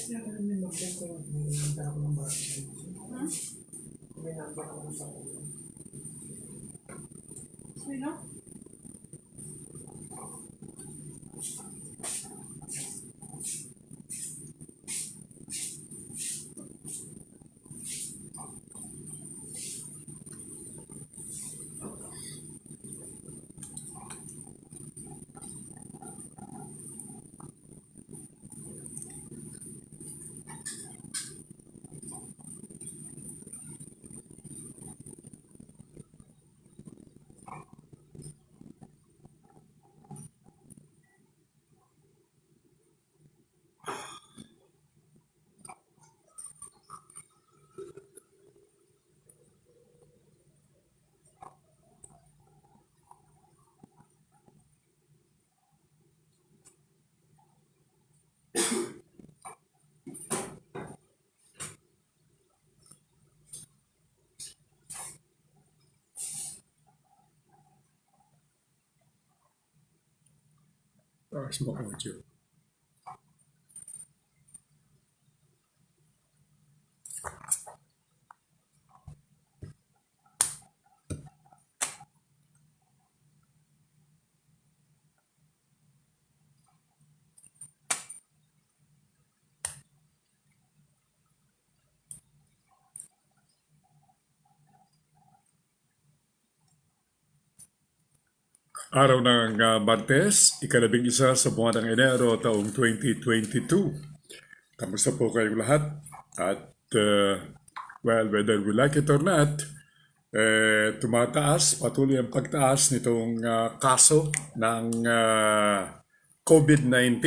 Kaya ka namin mag-check ko. May number ako ng bahay. May number ako ng bahay. Sino? Taas mo audio. Araw ng Martes, ika-11 sa buwan ng Enero taong 2022. Kamusta po kayong lahat? At, well, whether we like it or not, tumataas, patuloy ang pagtaas nitong kaso ng COVID-19.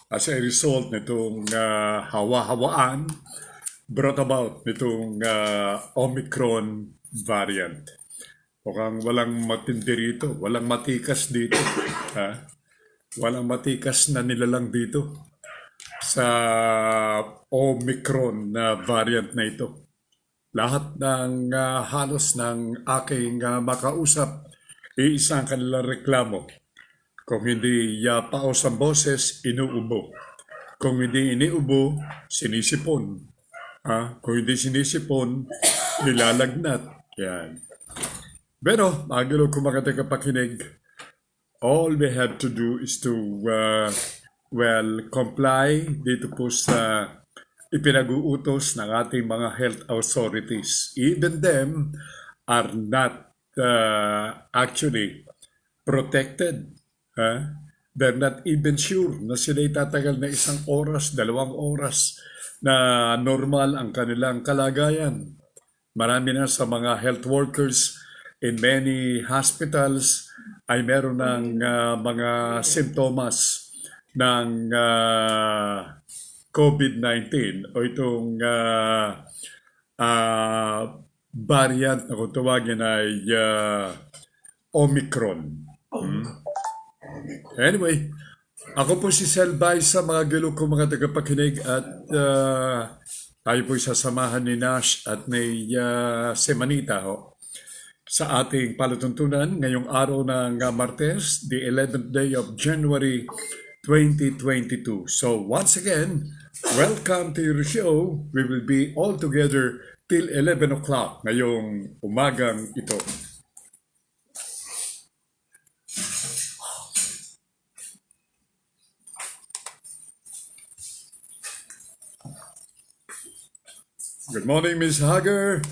As a result nitong hawa-hawaan brought about nitong Omicron variant. Mukhang walang matindi rito, walang matikas dito. Walang matikas na nilalang dito sa Omicron na variant na ito. Lahat ng halos ng aking makausap, iisang kanilang reklamo. Kung hindi paos ang boses, inuubo. Kung hindi iniubo, sinisipon. Kung hindi sinisipon, nilalagnat. Yan. Pero, magilo kung mga tagapakinig, all we have to do is to, comply dito po sa ipinag-uutos ng ating mga health authorities. Even them are not actually protected. They're not even sure na sila itatagal na 1 oras, 2 oras na normal ang kanilang kalagayan. Marami na sa mga health workers in many hospitals ay meron ng mga simptomas ng COVID-19 o itong variant na kung tawagin ay Omicron. Anyway, ako po si Selbay sa mga gilo ko mga tagapakinig at tayo po sasamahan ni Nash at ni Semanita sa ating palatuntunan ngayong araw ng Martes, the 11th day of January 2022. So once again, welcome to your show. We will be all together till 11 o'clock ngayong umagang ito. Good morning, Ms. Hager.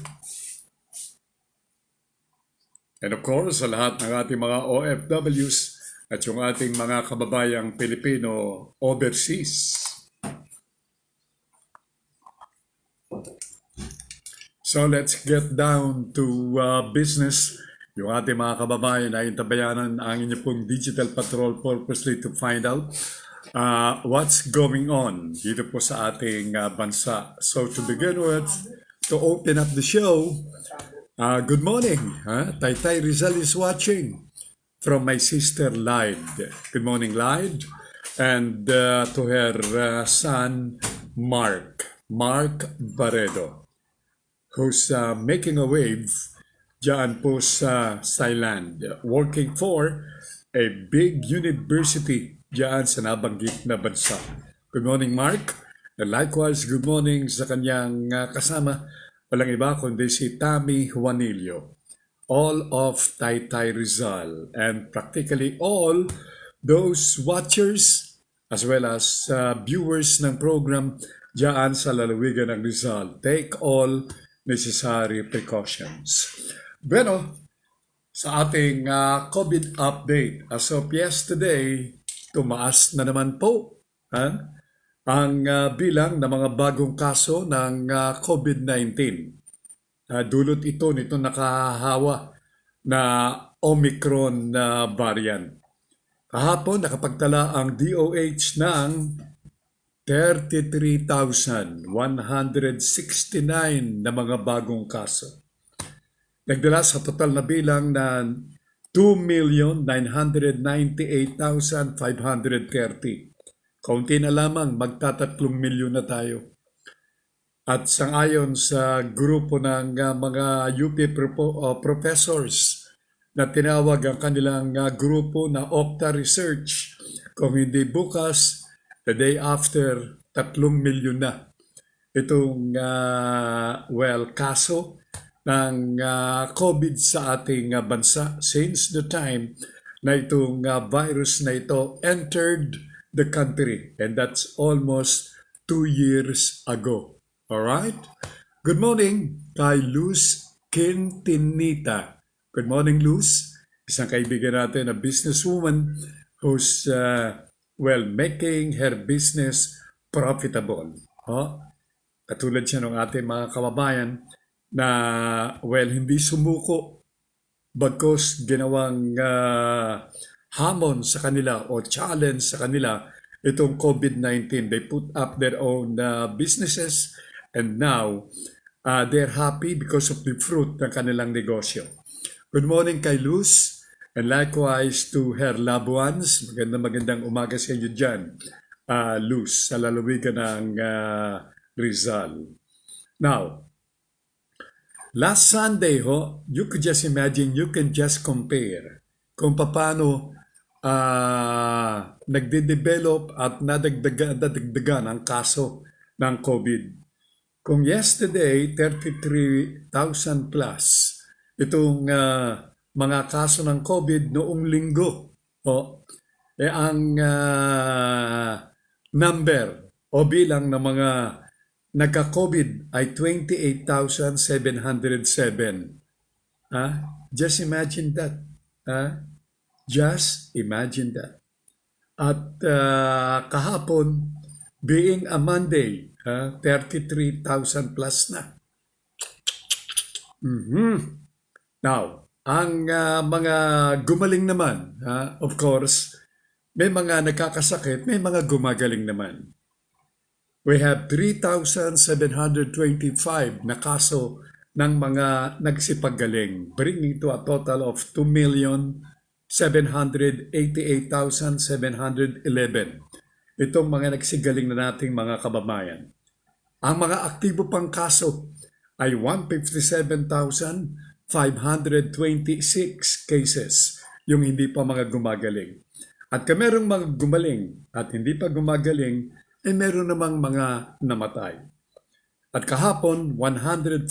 And of course, sa lahat ng ating mga OFWs at yung ating mga kababayang Pilipino overseas. So let's get down to business. Yung ating mga kababayan ay tabayanan ang inyong pong Digital Patrol purposely to find out what's going on dito po sa ating bansa. So to begin with, to open up the show, good morning. Taytay Rizal is watching from my sister Lyde. Good morning, Lyde. And to her son, Mark Barredo, who's making a wave dyan po sa Thailand, working for a big university dyan sa nabanggit na bansa. Good morning, Mark. And likewise, good morning sa kanyang kasama, walang iba kundi si Tammy Juanillo. All of Taytay Rizal and practically all those watchers as well as viewers ng program diyan sa lalawigan ng Rizal. Take all necessary precautions. Bueno, sa ating COVID update, as of yesterday, tumaas na naman po ang bilang ng mga bagong kaso ng COVID-19. Dulot ito nito nakahawa na Omicron variant. Kahapon nakapagtala ang DOH ng 33,169 na mga bagong kaso. Nagdala sa total na bilang na 2,998,530. Kaunti na lamang, magta-3 milyon na tayo. At sangayon sa grupo ng mga UP professors na tinawag ang kanilang grupo na Octa Research, kung hindi bukas, the day after, 3 milyon na. Itong, kaso ng COVID sa ating bansa since the time na itong virus na ito entered the country, and that's almost 2 years ago. All right? Good morning kay Luz Quintinita. Good morning, Luz. Isang kaibigan natin na businesswoman who's making her business profitable. Katulad siya ng ating mga kababayan na hindi sumuko bagkus ginawang hamon sa kanila o challenge sa kanila itong COVID-19. They put up their own businesses and now they're happy because of the fruit ng kanilang negosyo. Good morning kay Luz and likewise to her loved ones. Magandang umaga sa inyo dyan, Luz, sa lalawigan ng Rizal. Now, last Sunday, you could just imagine, you can just compare kung paano nagde-develop at nadagdagan ang kaso ng COVID. Kung yesterday, 33,000 plus itong mga kaso ng COVID noong linggo, ang number o bilang ng mga nagka-COVID ay 28,707. Just imagine that. Just imagine that. At kahapon, being a Monday, 33,000 plus na. Now, ang mga gumaling naman, of course, may mga nagkakasakit, may mga gumagaling naman. We have 3,725 na kaso ng mga nagsipagaling, bringing to a total of 2,788,711. Itong mga nagsigaling na nating mga kababayan. Ang mga aktibo pang kaso ay 157,526 cases, yung hindi pa mga gumagaling. At kung merong mga gumaling at hindi pa gumagaling, meron namang mga namatay. At kahapon, 145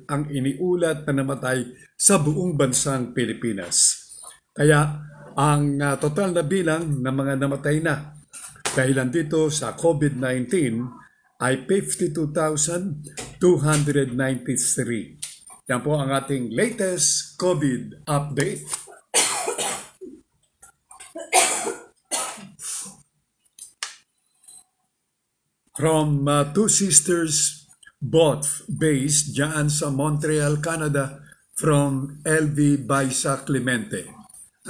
ang iniulat na namatay sa buong bansang Pilipinas. Kaya ang total na bilang ng mga namatay na dahilan dito sa COVID-19 ay 52,293. Yan po ang ating latest COVID update. From two sisters, both based dyan sa Montreal, Canada, from LV Baisa Clemente.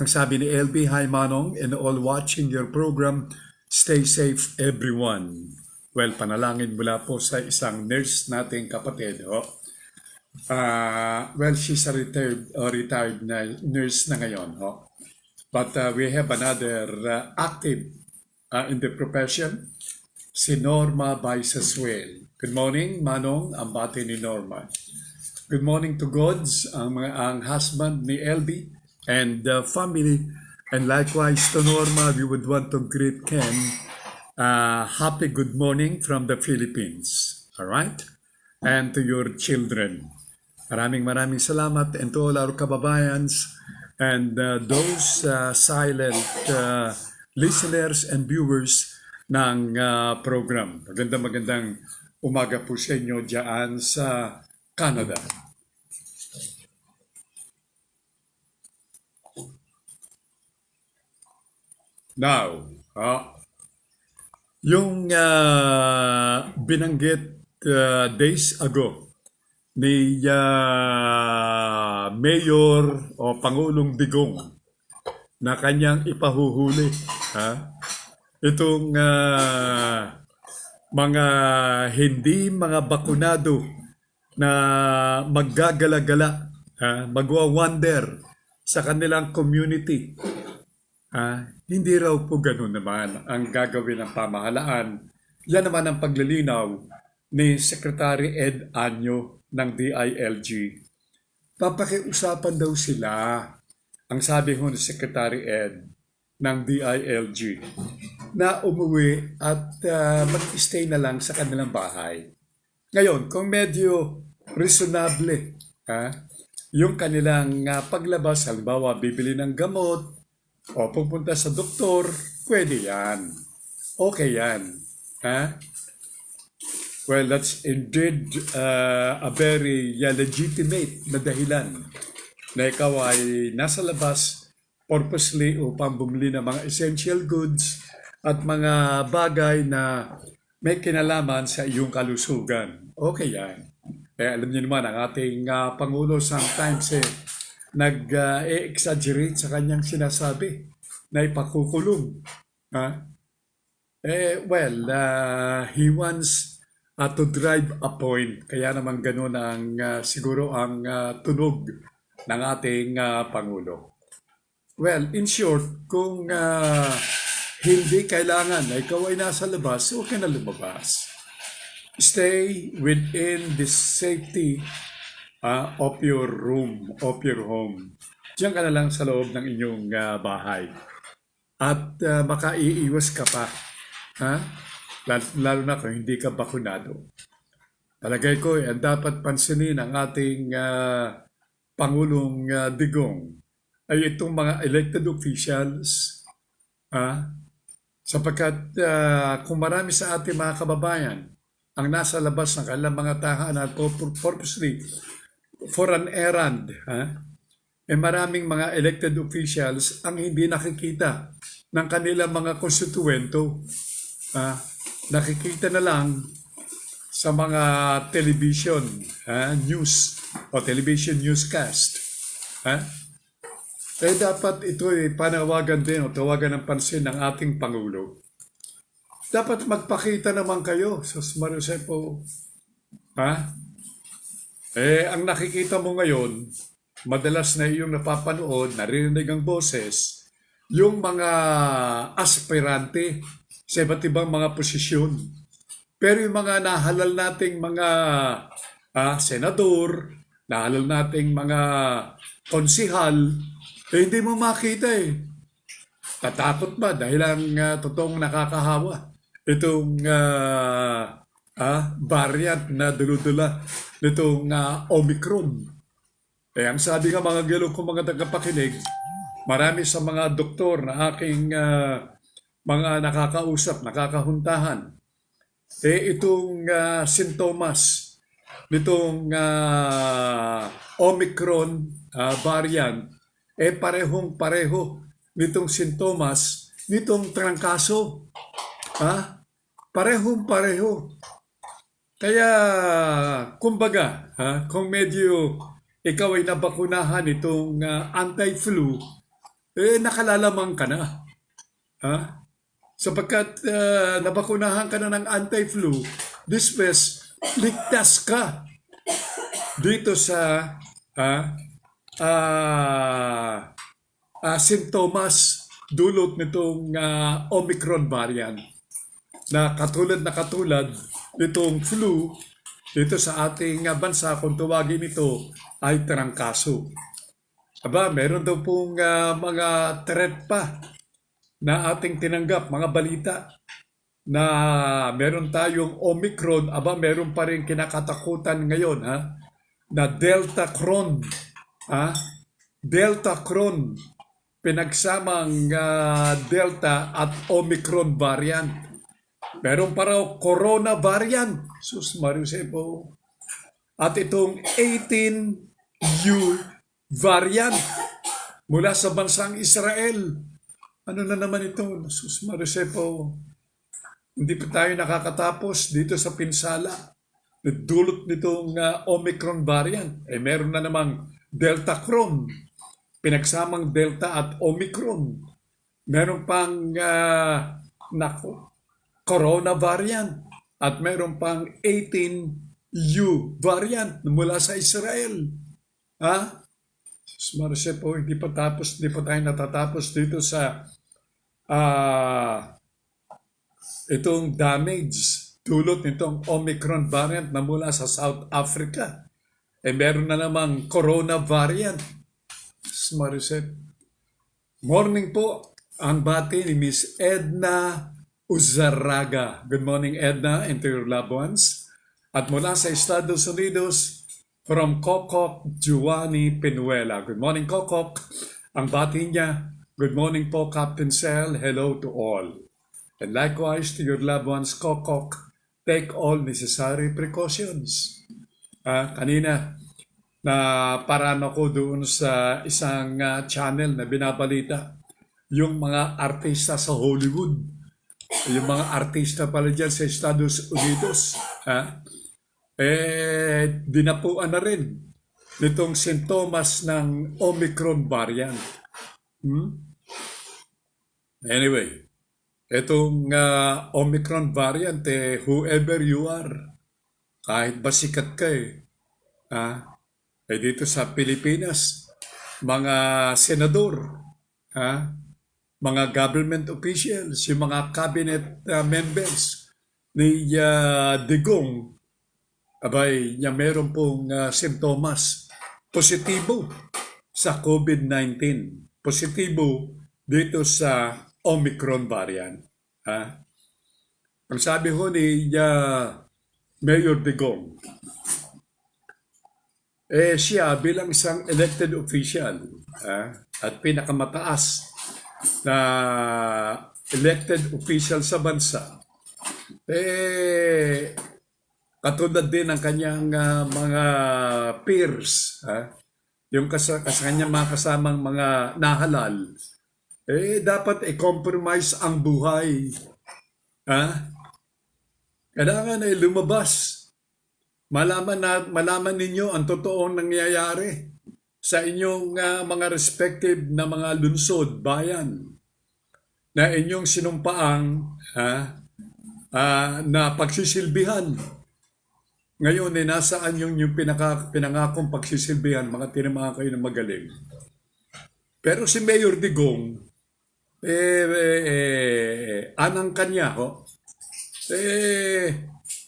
Ang sabi ni LV, hi Manong, and all watching your program, stay safe everyone. Well, panalangin mula po sa isang nurse nating kapatid. She's a retired nurse na ngayon. But we have another active in the profession, si Norma Baisaswell. Good morning, Manong, ang bati ni Norma. Good morning to Gods, ang husband ni LB and the family. And likewise to Norma, we would want to greet Ken happy good morning from the Philippines. All right? And to your children. Maraming salamat, and to all our kababayans and those silent listeners and viewers ng program. Magandang umaga po sa inyo dyan sa Canada. Now, yung binanggit days ago ni Mayor o Pangulong Digong na kanyang ipahuhuli, itong mga hindi mga bakunado na maggagala-gala, magwa-wonder sa kanilang community. Hindi raw po ganun naman ang gagawin ng pamahalaan. Yan naman ang paglilinaw ni Secretary Ed Año ng DILG. Papakiusapan daw sila, ang sabi ho ni Secretary Ed ng DILG, na umuwi at mag-stay na lang sa kanilang bahay. Ngayon, kung medyo reasonable yung kanilang paglabas, halimbawa bibili ng gamot o pupunta sa doktor, pwede yan. Okay yan. Well, that's indeed a very legitimate na dahilan na ikaw ay nasa labas purposely upang bumili ng mga essential goods at mga bagay na may kinalaman sa iyong kalusugan. Okay yan. Alam niyo naman, ang ating Pangulo sometimes nag-exaggerate sa kanyang sinasabi na ipakukulong. He wants to drive a point. Kaya naman ganun ang siguro ang tunog ng ating Pangulo. Well, in short, kung hindi kailangan na ikaw ay nasa labas, huwag ka na lumabas. Stay within the safety of your room, of your home. Diyan ka na lang sa loob ng inyong bahay. At makaiiwas ka pa. Lalo na kung hindi ka bakunado. Palagay ko, ang dapat pansinin ng ating Pangulong Digong ay itong mga elected officials, sapagkat kung marami sa ating mga kababayan ang nasa labas ng kanilang mga tahanan purposely for an errand, maraming mga elected officials ang hindi nakikita ng kanilang mga konstituento. Nakikita na lang sa mga television news o television newscast. Dapat ito panawagan din o tawagan ng pansin ng ating Pangulo. Dapat magpakita naman kayo sa Marisepo. Ang nakikita mo ngayon, madalas na iyong napapanood, naririnig ang boses, yung mga aspirante sa iba't ibang mga posisyon. Pero yung mga nahalal nating mga senador, nahalal nating mga konsihal, hindi mo makita Tatakot ba? Dahil ang totoong nakakahawa. Itong variant na duludula nitong Omicron. Ang sabi nga mga gilong kong mga tagapakinig, marami sa mga doktor na aking mga nakakausap, nakakahuntahan, itong sintomas nitong Omicron variant, parehong-pareho nitong sintomas nitong trangkaso. Parehong-pareho. Kaya, kumbaga, kung medyo ikaw ay nabakunahan itong anti-flu, nakalalamang ka na. Sapagkat nabakunahan ka na ng anti-flu, this means ligtas ka dito sa sintomas dulot nitong Omicron variant na katulad nitong flu dito sa ating bansa, kung tawagin ito ay trangkaso. Meron daw pong mga threat pa na ating tinanggap, mga balita na meron tayong Omicron, aba meron pa rin kinakatakutan ngayon ha, na Delta Cron, ha? Delta Cron, pinagsamang Delta at Omicron variant. Meron pa raw Corona variant, sus Mariusepo. At itong 18U variant mula sa bansang Israel. Ano na naman ito? Sus Mariusepo. Hindi pa tayo nakakatapos dito sa pinsala. Nagdulot nitong Omicron variant. Eh meron na namang Delta Cron. Pinagsamang Delta at Omicron. Meron pang Corona variant. At meron pang 18U variant mula sa Israel. Ha? Marse po, hindi pa tayo natatapos dito sa itong damage dulot nitong Omicron variant na mula sa South Africa. Eh meron na namang Corona variant. Marisep. Morning po. Ang bati ni Miss Edna Uzaraga. Good morning, Edna, and to your loved ones. At mula sa Estados Unidos, from Kokok Juani Pinuela. Good morning, Kokok. Ang bati niya, good morning po, Captain Sel. Hello to all. And likewise to your loved ones, Kokok, take all necessary precautions. Kanina, na paraan ako doon sa isang channel na binabalita yung mga artista sa Hollywood. Yung mga artista pala dyan sa Estados Unidos. Dinapuan na rin nitong sintomas ng Omicron variant. Anyway, itong Omicron variant, whoever you are, kahit ba sikat ka dito sa Pilipinas, mga senador, mga government officials, yung mga cabinet members ni Digong, abay, niya meron pong sintomas positibo sa COVID-19. Positibo dito sa Omicron variant. Ang sabi ho ni Mayor Digong, siya bilang isang elected official at pinakamataas na elected official sa bansa, katulad din ng kanyang mga peers, yung kanyang mga kasamang mga nahalal, dapat i-compromise ang buhay. Kailangan ay lumabas. Malaman ninyo ang totoong nangyayari sa inyong mga respective na mga lungsod, bayan, na inyong sinumpaang na pagsisilbihan. Ngayon, nasaan yung pinangakong pagsisilbihan, mga tinamaan kayo ng magaling. Pero si Mayor Digong, anang kanya,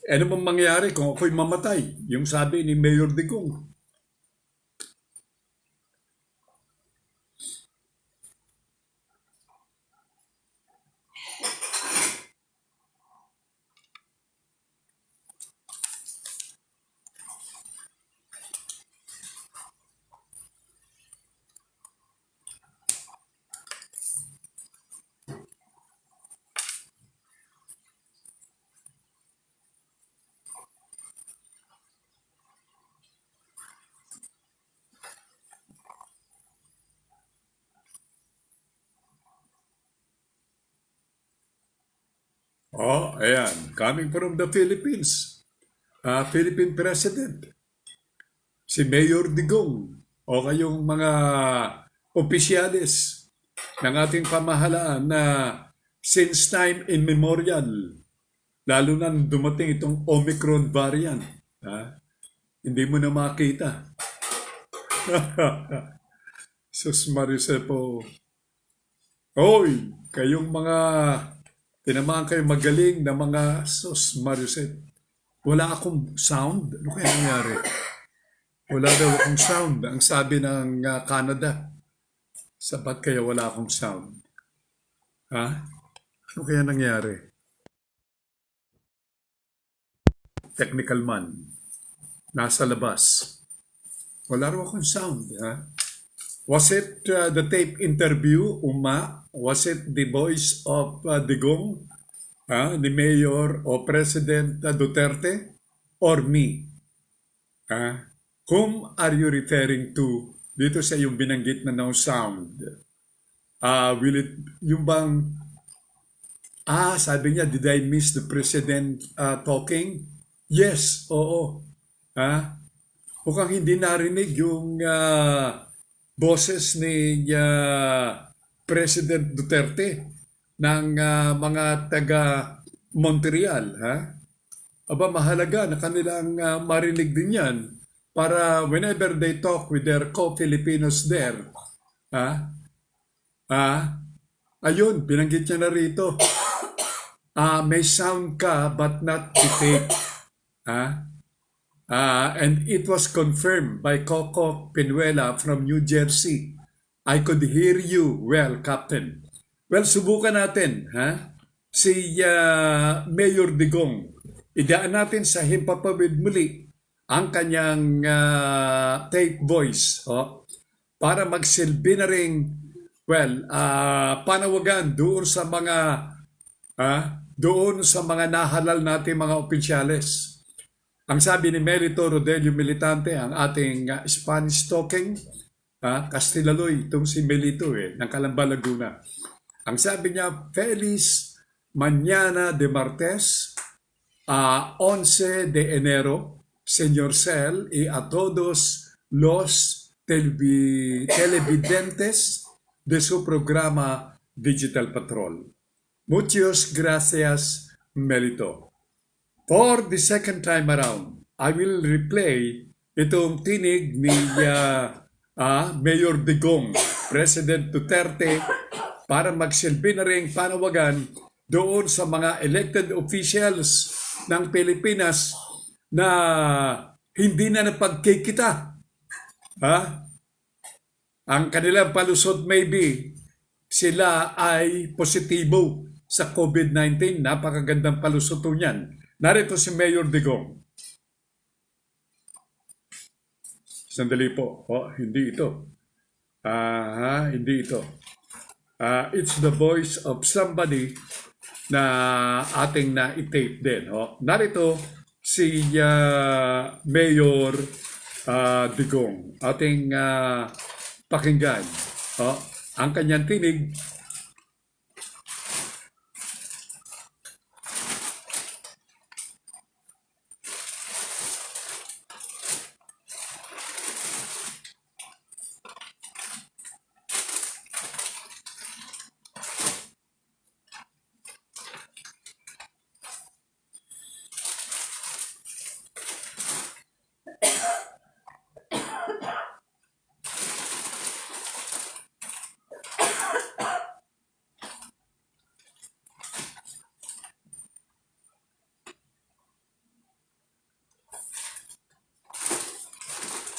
ano bang mangyari kung ako'y mamatay? Yung sabi ni Mayor Digong. Ayan. Coming from the Philippines. Philippine President. Si Mayor Digong. O kayong mga opisyalis ng ating pamahalaan na since time immemorial, lalo na dumating itong Omicron variant, hindi mo na makita. Sus Mariusepo. Hoy, kayong mga tinamaan kayo magaling na mga sus Mariusep. Wala akong sound. Ano kaya nangyari? Wala daw akong sound. Ang sabi ng Canada. Sapat kaya wala akong sound? Ano kaya nangyari? technical man, nasa labas. Wala raw akong sound. Ha? Was it the tape interview, Uma? Was it the voice of Digong, ni Mayor o President Duterte, or me? Whom are you referring to dito sa yung binanggit na no sound? Will it, yung bang, sabi niya, did I miss the President talking? Yes, oo. Mukhang hindi narinig yung boses ni President Duterte ng mga taga Montreal. Aba, mahalaga na kanilang marinig din yan para whenever they talk with their co-Filipinos there. Ayun, binanggit niya na rito. May sound ka but not the tape. And it was confirmed by Coco Pinuela from New Jersey. I could hear you well, Captain. Well, subukan natin. Si Mayor Digong. Idaan natin sa himpapawid muli ang kanyang tape voice para magsilbi na rin, panawagan doon sa mga nahalal natin mga opisyales. Ang sabi ni Melito Rodelio Militante, ang ating Spanish talking, Castilaloy, itong si Melito ng Calamba, Laguna. Ang sabi niya, Feliz Mañana de Martes, 11 de enero, Señor Cel, y a todos los televidentes de su programa Digital Patrol. Muchas gracias, Melito. For the second time around, I will replay itong tinig ni Mayor Digong, President Duterte, para magsilbi na rin panawagan doon sa mga elected officials ng Pilipinas na hindi na napagkikita. Ang kanilang palusot maybe, sila ay positibo sa COVID-19. Napakagandang palusot niyan. Narito si Mayor Digong. Sandali po. Hindi ito. Hindi ito. It's the voice of somebody na ating na-tape din. Narito si Mayor Digong. Ating pakinggan. Ang kanyang tinig.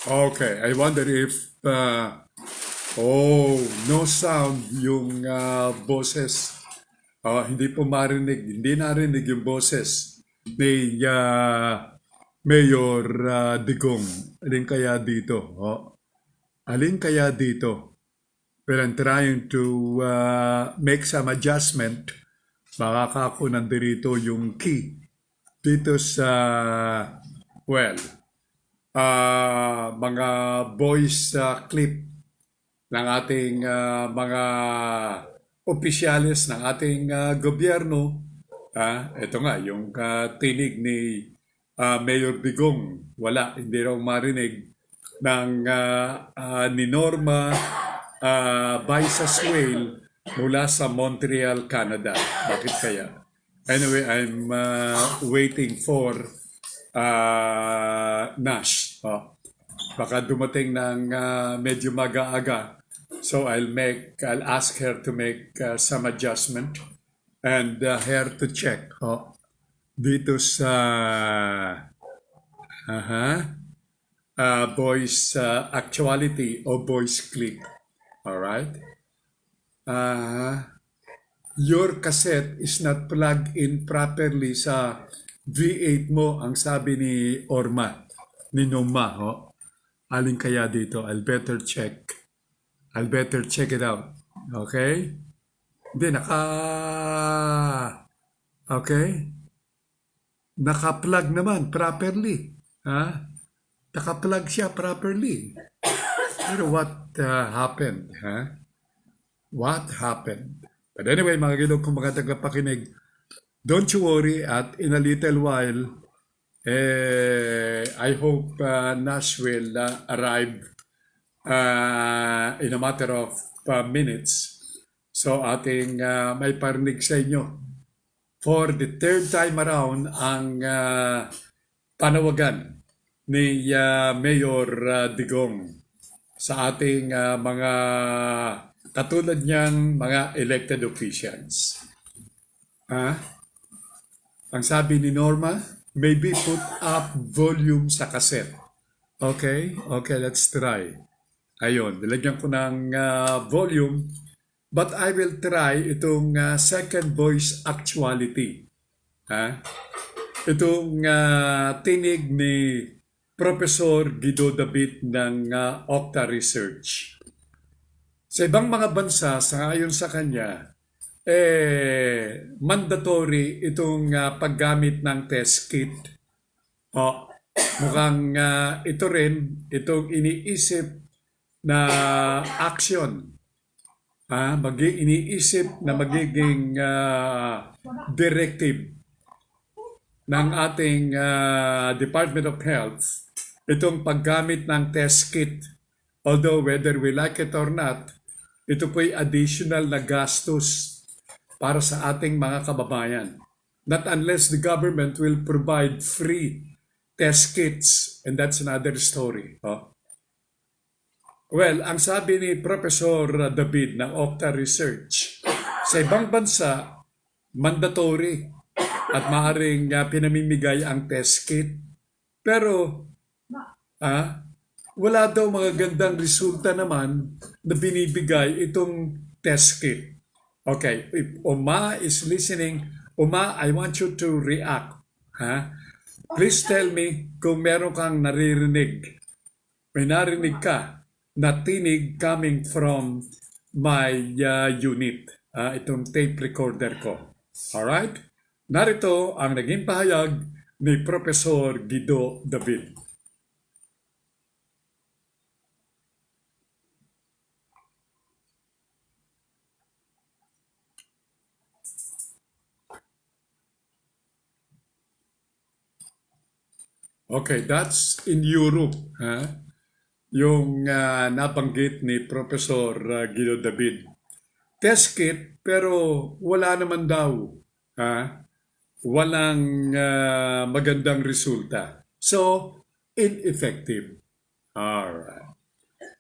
Okay, I wonder if no sound yung boses. Hindi po marinig, hindi narinig yung boses ni Mayor Digong. Alin kaya dito? Alin kaya dito? But I'm trying to make some adjustment. Baka ako nandito yung key dito sa, mga voice clip ng ating mga opisyales ng ating gobyerno. Ito nga, yung tinig ni Mayor Digong. Wala, hindi raw marinig ng ni Norma Baisaswale mula sa Montreal, Canada. Bakit kaya? Anyway, I'm waiting for Nash. Baka dumating ng medyo mag-aaga. So I'll ask her to make some adjustment and her to check dito sa voice actuality o voice clip. Alright? Your cassette is not plugged in properly sa V8 mo, ang sabi ni Orma, ni Noma, ho? Alin kaya dito? I'll better check. I'll better check it out. Okay? Hindi, Okay? Naka-plug naman properly. Ha? Naka-plug siya properly. Pero what happened? Ha? What happened? But anyway, mga gilog kung mga tagapakinig, don't you worry at in a little while, I hope Nash will arrive in a matter of minutes. So ating may parinig sa inyo. For the third time around, ang panawagan ni Mayor Digong sa ating mga katulad niyang mga elected officials. Ang sabi ni Norma, maybe put up volume sa cassette. Okay? Okay, let's try. Ayun, nilagyan ko ng volume. But I will try itong second voice actuality. Itong tinig ni Professor Guido David ng Octa Research. Sa ibang mga bansa, sa ayon sa kanya, mandatory itong paggamit ng test kit. Mukhang ito rin, itong iniisip na action. Iniisip na magiging directive ng ating Department of Health itong paggamit ng test kit. Although whether we like it or not, ito po'y additional na gastos para sa ating mga kababayan. Not unless the government will provide free test kits, and that's another story. Well, ang sabi ni Professor David ng Octa Research, sa ibang bansa, mandatory at maaaring pinamimigay ang test kit. Pero, wala daw mga gandang resulta naman na binibigay itong test kit. Okay, if Oma is listening, Oma, I want you to react. Please tell me kung meron kang naririnig. May narinig ka na tinig coming from my unit, itong tape recorder ko. Alright? Narito ang naging pahayag ni Professor Guido David. Okay, that's in Europe. Yung nabanggit ni Professor Guido David. Test kit, pero wala naman daw. Walang magandang resulta. So, ineffective. Alright.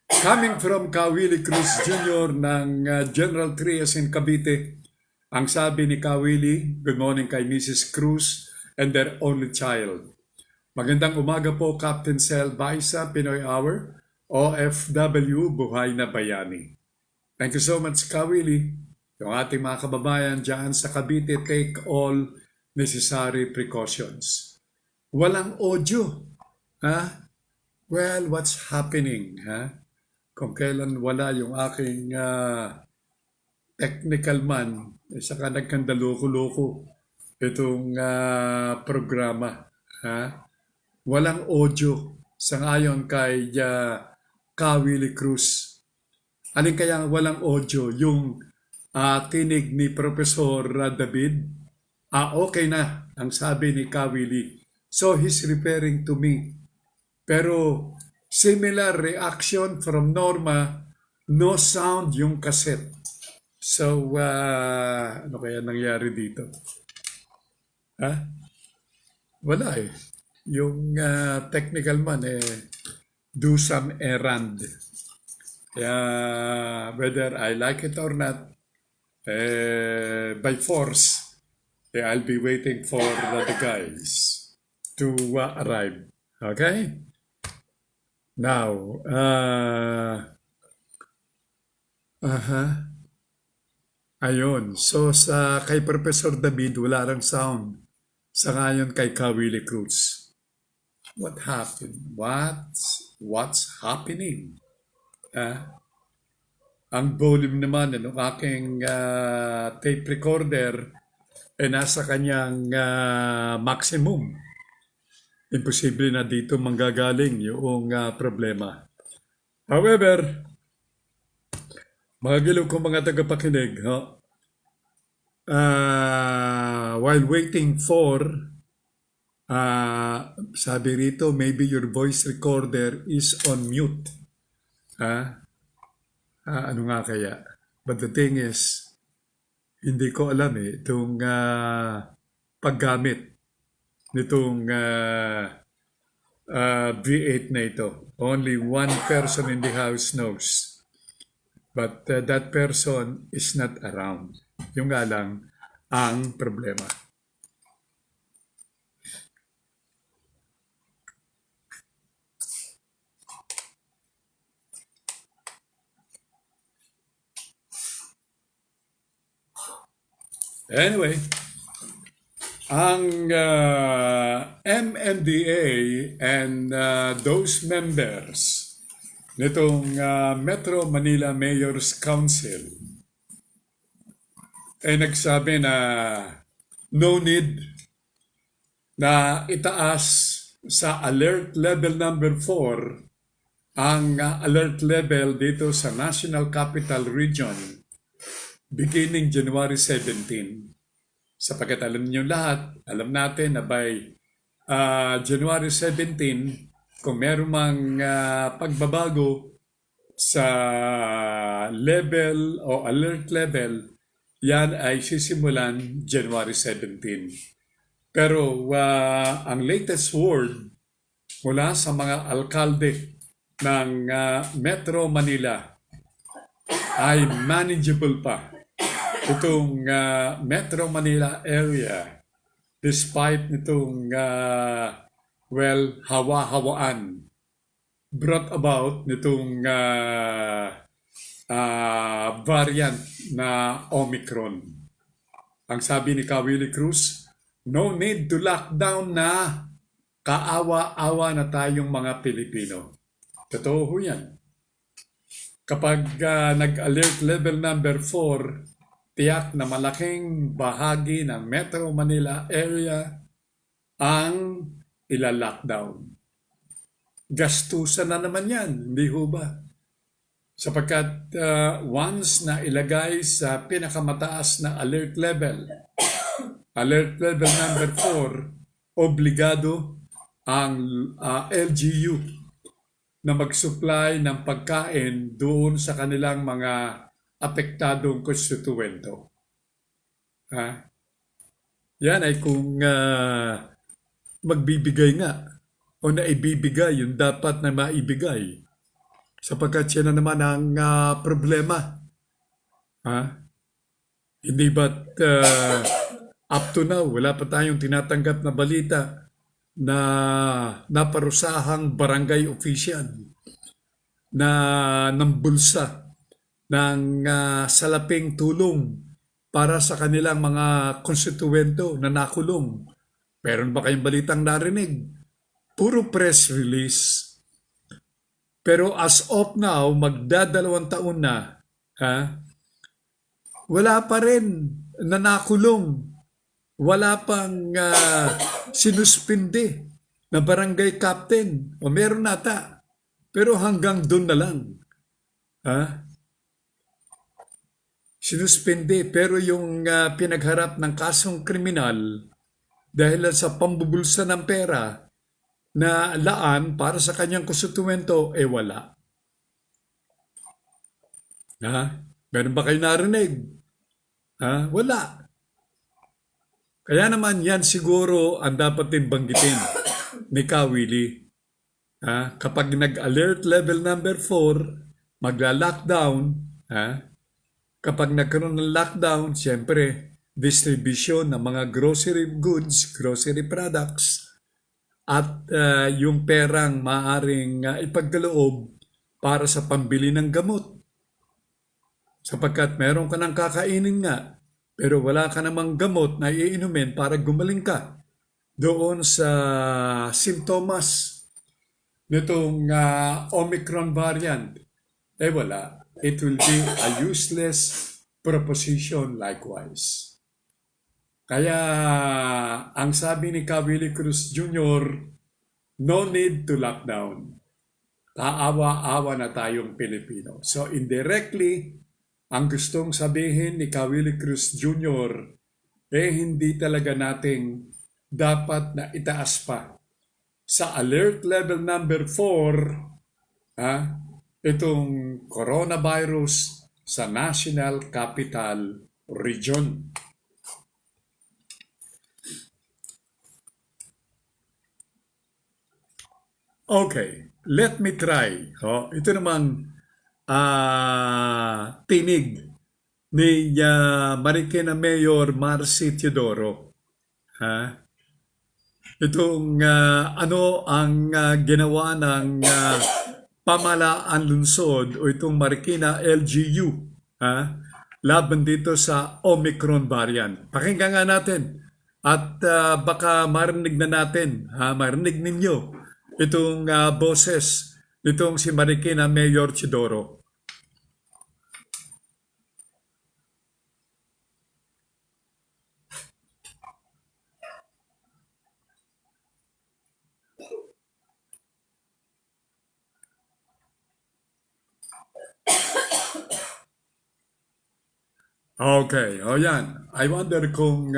Coming from Kawili Cruz Jr. ng General Trias in Cavite, ang sabi ni Kawili, good morning kay Mrs. Cruz and their only child. Magandang umaga po, Captain Sel Baisa, Pinoy Hour, OFW, Buhay na Bayani. Thank you so much, Kawili. Yung ating mga kababayan dyan sa Cavite, take all necessary precautions. Walang audio. Well, what's happening? Kung kailan wala yung aking technical man, saka nagkandaloko-loko itong programa. Walang audio sa ngayon kay Kawili Cruz. Alin kaya walang audio? Yung tinig ni Professor David? Okay na, ang sabi ni Kawili. So he's referring to me. Pero similar reaction from Norma, no sound yung cassette. So, ano kaya nangyari dito? Wala eh. Yung technical man do some errand. Kaya whether I like it or not, by force, I'll be waiting for the guys to arrive. Okay? Now, ayun. So, kay Professor David, wala lang sound. sa ngayon kay Kawili Cruz. What happened? What's happening? Ang volume naman ng aking tape recorder ay nasa kanyang maximum. Imposible na dito manggagaling yung problema. However, mga giliw kong mga tagapakinig, while waiting for, sabi rito, maybe your voice recorder is on mute. Ano nga kaya? But the thing is, hindi ko alam itong paggamit nitong V8 na ito. Only one person in the house knows. But that person is not around. Yung nga lang ang problema. Anyway, ang MMDA and those members nitong Metro Manila Mayor's Council ay nagsabi na no need na itaas sa alert level number 4 ang alert level dito sa National Capital Region beginning January 17. Sapagkat alam niyo lahat, alam natin na by January 17, kung meron mang pagbabago sa level o alert level, yan ay sisimulan January 17. Pero ang latest word mula sa mga alkalde ng Metro Manila ay manageable pa itong Metro Manila area despite nitong hawa-hawaan brought about nitong variant na Omicron. Ang sabi ni Kawili Cruz, no need to lockdown na, kaawa-awa na tayong mga Pilipino. Totoo ho yan. Kapag nag-alert level number 4, tiyak na malaking bahagi ng Metro Manila area ang ila-lockdown. Gastusan na naman yan, hindi ho ba? Sapagkat once na ilagay sa pinakamataas na alert level number 4, obligado ang LGU na mag-supply ng pagkain doon sa kanilang mga apektadong konstituwento. Yan ay kung magbibigay nga o naibibigay yung dapat na maibigay. Sapagkat yan na naman ang problema. Hindi ba't up to now, wala pa tayong tinatanggap na balita na naparusahang barangay official na nambulsa ng salaping tulong para sa kanilang mga konstituwento na nakulong. Meron ba kayong balitang narinig? Puro press release. Pero as of now, magdadalawang taon na, wala pa rin na nakulong. Wala pang sinuspindi na barangay captain. O meron nata. Pero hanggang doon na lang. Sinuspindi. Pero yung pinagharap ng kasong kriminal dahil sa pambubulsa ng pera na laan para sa kanyang konstituwento, wala. Meron ba kayo narinig? Wala. Kaya naman yan siguro ang dapat din banggitin ni Kawili. Kapag nag-alert level number 4, magla-lockdown. Kapag nagkaroon ng lockdown, siyempre, distribution ng mga grocery goods, grocery products, at yung perang maaring ipagkaloob para sa pambili ng gamot. Sapagkat meron ka ng kakainin nga, pero wala ka namang gamot na iinumin para gumaling ka. doon sa simptomas nitong Omicron variant, eh wala. It will be a useless proposition likewise. Kaya ang sabi ni Willie Cruz Jr., no need to lockdown. Kaawa-awa na tayong Pilipino. So indirectly, ang gustong sabihin ni Willie Cruz Jr., eh hindi talaga nating dapat na itaas pa sa alert level number 4 itong coronavirus sa National Capital Region. Okay, let me try. Ito namang tinig ni Marikina Mayor Marcy Teodoro. Itong ano ang ginawa ng pamahalaan lungsod o itong Marikina LGU laban dito sa Omicron variant. Pakinggan nga natin at baka marinig na natin, marinig ninyo itong boses nitong si Marikina Mayor Teodoro. Okay, o yan. I wonder kung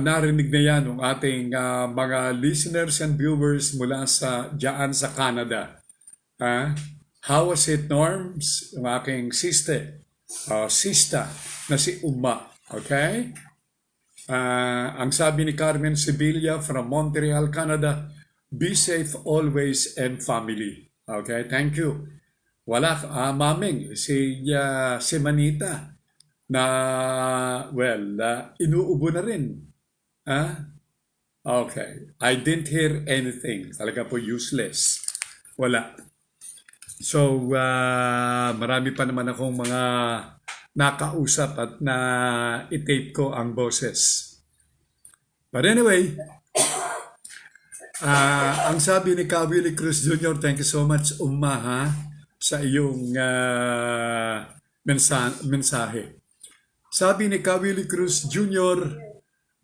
narinig na yan ng ating mga listeners and viewers mula sa dyan sa Canada. How was it, Norms? Yung aking sista na si Uma. Okay? Ang sabi ni Carmen Sevilla from Montreal, Canada, be safe always and family. Okay, thank you. Wala, maming, si Manita na, inuubo na rin. Okay, I didn't hear anything. Talaga po useless. Wala. So, marami pa naman akong mga nakausap at na i-tape ko ang boses. But anyway, ang sabi ni Willie Cruz Jr., thank you so much, sa iyong mensahe. Sabi ni Willie Cruz Jr.,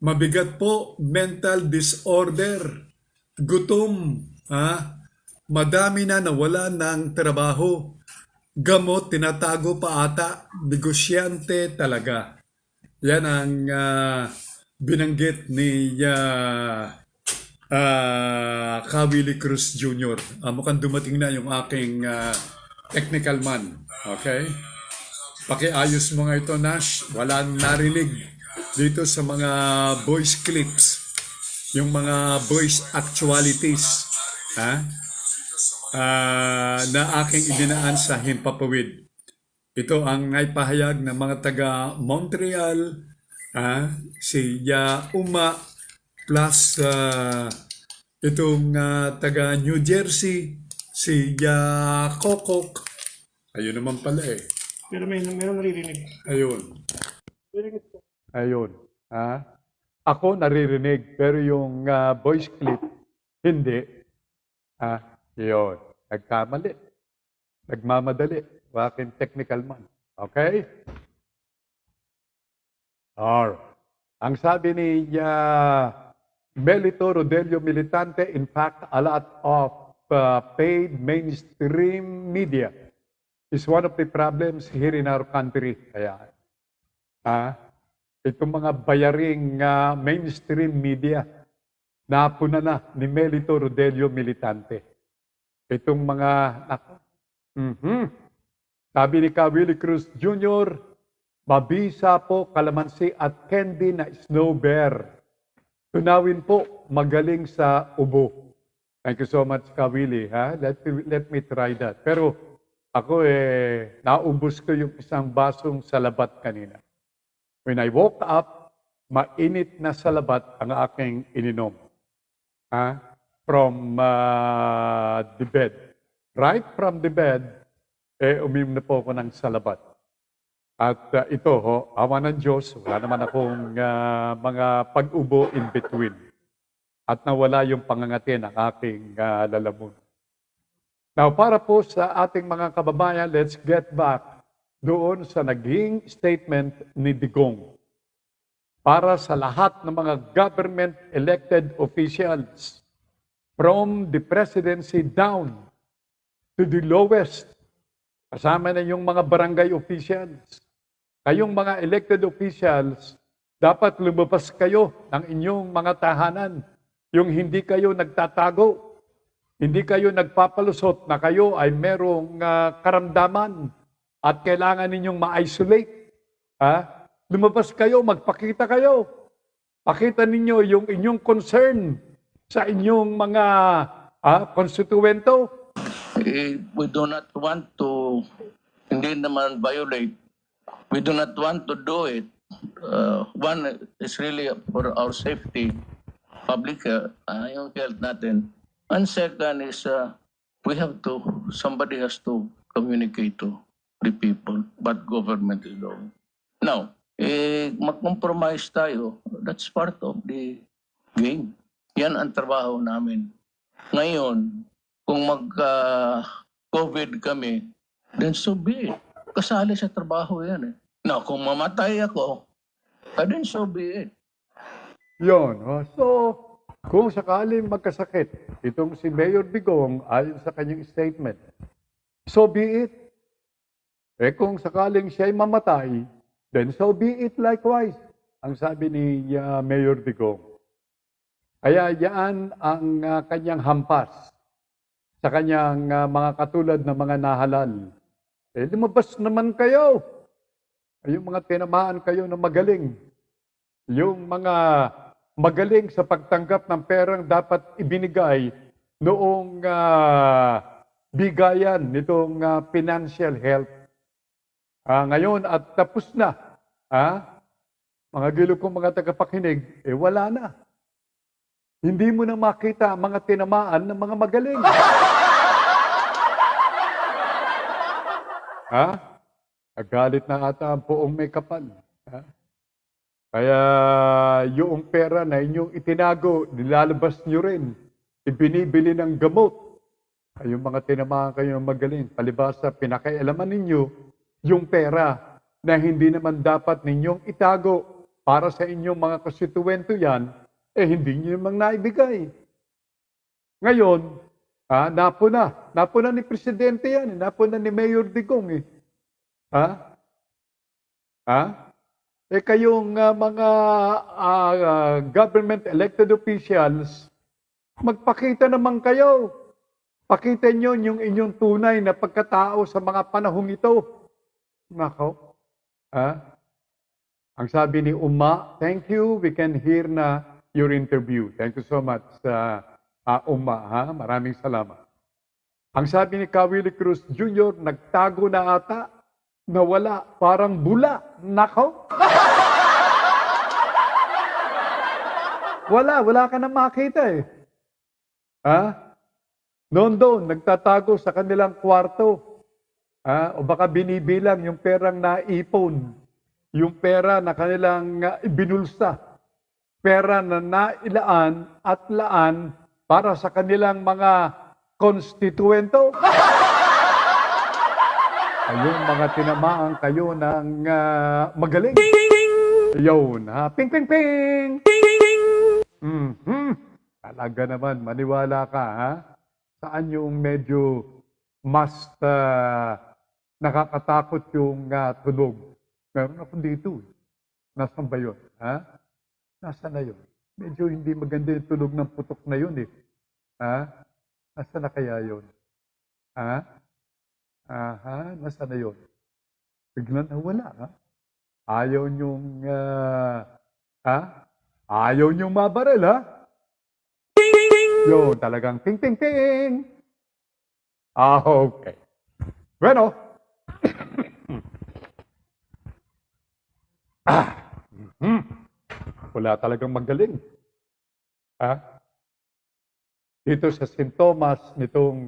mabigat po mental disorder, gutom, madami na nawala ng trabaho, gamot tinatago pa ata, negosyante talaga. Yan ang binanggit ni Willie Cruz Jr. Mukhang dumating na yung aking technical man. Okay? Pakiayos mo nga ito, Nash. Walang narinig dito sa mga voice clips. Yung mga voice actualities. Na aking idinaan sa Himpapawid. Ito ang naipahayag ng mga taga Montreal, si Uma, plus itong taga New Jersey, si Kokok. Ayun naman pala eh. Pero meron naririnig. Ayun. Naririnig ko. Ayun. Ako naririnig, pero yung voice clip, hindi. Yun. Nagkamali. Nagmamadali. Wakin technical man. Okay? Alright. Ang sabi ni Melito Rodelio Militante, in fact, a lot of paid mainstream media is one of the problems here in our country. Kaya, itong mga bayaring mainstream media, napuna na ni Melito Rodelio Militante. Itong mga, sabi ni Willie Cruz Jr., mabisa po, kalamansi at candy na snow bear. Tunawin po, magaling sa ubo. Thank you so much, Willie. Let me try that. Pero ako naubos ko yung isang basong salabat kanina. When I woke up, mainit na salabat ang aking ininom. From the bed. Right from the bed, uminom na po ako ng salabat. At ito, awa ng Diyos, wala naman akong mga pag-ubo in between. At nawala yung pangangati ng aking lalamun. Now, para po sa ating mga kababayan, let's get back doon sa naging statement ni Digong. Para sa lahat ng mga government elected officials, from the presidency down to the lowest, kasama na yung mga barangay officials. Kayong mga elected officials, dapat lumabas kayo ng inyong mga tahanan. Yung hindi kayo nagtatago, hindi kayo nagpapalusot na kayo ay merong karamdaman at kailangan ninyong ma-isolate. Lumabas kayo, magpakita kayo. Pakita ninyo yung inyong concern sa inyong mga konstituento. We do not want to, hindi naman violate. We do not want to do it. One is really for our safety, public yung health natin. And second is somebody has to communicate to the people what government is doing. Now, mag-compromise tayo, that's part of the game. Yan ang trabaho namin. Ngayon, kung mag-COVID kami, then so be it. Kasali sa trabaho yan eh. Now, kung mamatay ako, then so be it. Yun. So, kung sakaling magkasakit, itong si Mayor Digong, ayon sa kanyang statement, so be it. Kung sakaling siya'y mamatay, then so be it likewise. Ang sabi ni Mayor Digong. Kaya yan ang kanyang hampas sa kanyang mga katulad na mga nahalal. Lumabas naman kayo. Yung mga tinamaan kayo na magaling. Yung mga magaling sa pagtanggap ng perang dapat ibinigay noong bigayan nitong financial help. Ngayon at tapos na. Mga gilo kong mga tagapakinig, wala na. Hindi mo na makita ang mga tinamaan ng mga magaling. Nagalit na ata ang poong may kapal. Kaya yung pera na inyong itinago, nilalabas nyo rin. Ibinibili ng gamot. Yung mga tinamaan kayo ng magaling. Palibasa, pinakaialaman ninyo yung pera na hindi naman dapat ninyong itago para sa inyong mga konstituento yan, hindi nyo naman naibigay. Ngayon, napuna ni Presidente yan, napuna ni Mayor Digong. Kayong mga government elected officials, magpakita naman kayo. Pakita nyo yung inyong tunay na pagkatao sa mga panahong ito. Nako. Ang sabi ni Uma, thank you, we can hear na your interview. Thank you so much, Uma. Maraming salamat. Ang sabi ni Kawili Cruz Jr., nagtago na ata, nawala, parang bula. Nako. Wala ka na makita Noon doon, nagtatago sa kanilang kwarto. O baka binibilang yung perang naipon, yung pera na kanilang ibinulsa, pera na nailaan at laan para sa kanilang mga konstituento. Ayun, mga tinamaan kayo ng magaling. Yun, ping, ping, ping! Talaga naman, maniwala ka, Saan yung medyo mas nakakatakot yung tunog? Meron ako dito. Nasaan ba yun? Nasaan na yun? Medyo hindi maganda yung tunog ng putok na yun Nasaan na kaya yun? Nasaan na yun? Biglang nawala, Ayaw niyong, ayaw niyong mabaril, Yun, talagang ting, ting, ting. Okay. Bueno. Wala talagang magaling. Dito sa sintomas nitong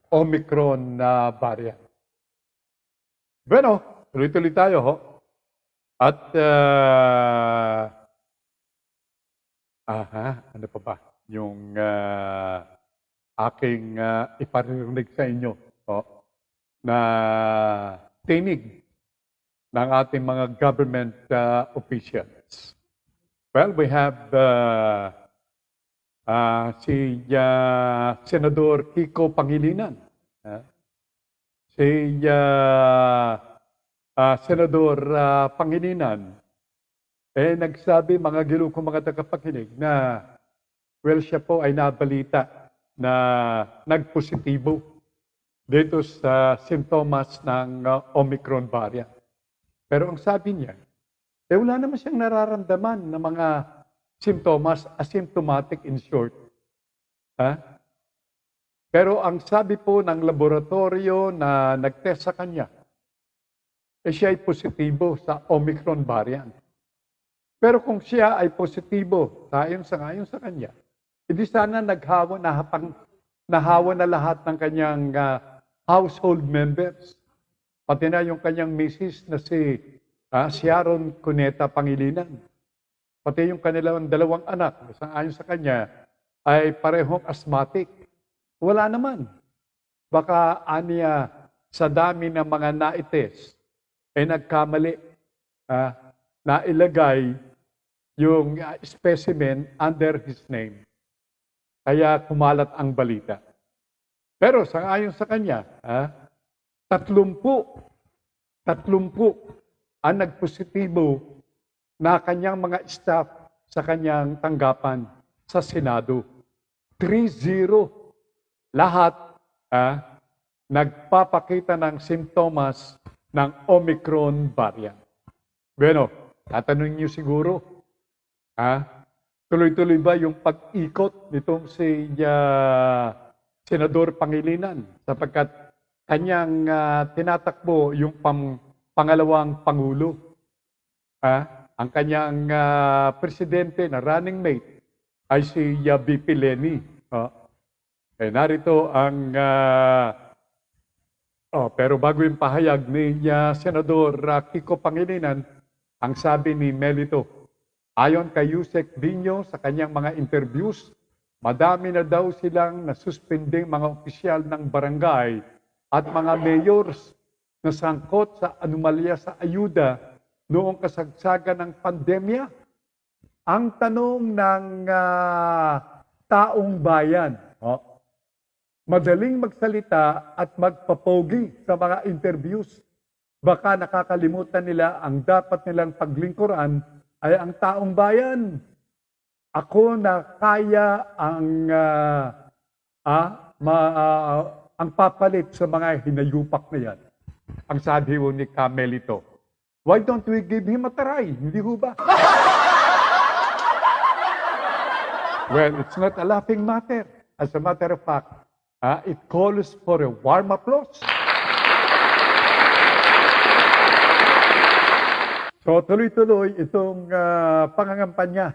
Omicron variant. Bueno, tuloy-tuloy tayo ho. At, ano pa ba? Yung aking iparinig sa inyo na tinig ng ating mga government officials. Well, we have si Senador Kiko Pangilinan. Si Senador Pangilinan nagsabi, mga gilukong mga tagapakinig, na well, siya po ay nabalita na nagpositibo dito sa sintomas ng Omicron variant. Pero ang sabi niya, wala naman siyang nararamdaman na mga sintomas, asymptomatic in short. Pero ang sabi po ng laboratorio na nagtest sa kanya, siya ay positibo sa Omicron variant. Pero kung siya ay positibo, ayon sa kanya, hindi sana nahawa na lahat ng kanyang household members. Pati na yung kanyang misis na si Sharon Cuneta Pangilinan. Pati yung kanilang dalawang anak, ayon sa kanya, ay parehong asthmatic. Wala naman. Baka aniya sa dami ng mga naites, nagkamali na ilagay yung specimen under his name. Kaya kumalat ang balita. Pero ayon sa kanya, 30 ang nagpositibo na kanyang mga staff sa kanyang tanggapan sa Senado. 30. Lahat nagpapakita ng simptomas ng Omicron variant. Bueno, tatanungin niyo siguro, tuloy-tuloy ba yung pag-ikot nitong si Senador Pangilinan sapagkat kanyang tinatakbo yung pangalawang Pangulo. Ang kanyang presidente na running mate ay si VP Leni. Narito ang pero bago yung pahayag ni Senador Kiko Pangilinan, ang sabi ni Melito, ayon kay Yusek Dino sa kanyang mga interviews, madami na daw silang nasuspending mga opisyal ng barangay at mga mayors na sangkot sa anomalya sa ayuda noong kasagsagan ng pandemya. Ang tanong ng taong bayan, madaling magsalita at magpapogi sa mga interviews. Baka nakakalimutan nila ang dapat nilang paglingkuran ay ang taong bayan. Ako na kaya ang papalit sa mga hinayupak na yan. Ang sabi ni Camelito, why don't we give him a try? Hindi ho ba? Well, it's not a laughing matter. As a matter of fact, it calls for a warm applause. So tuloy-tuloy itong pangangampanya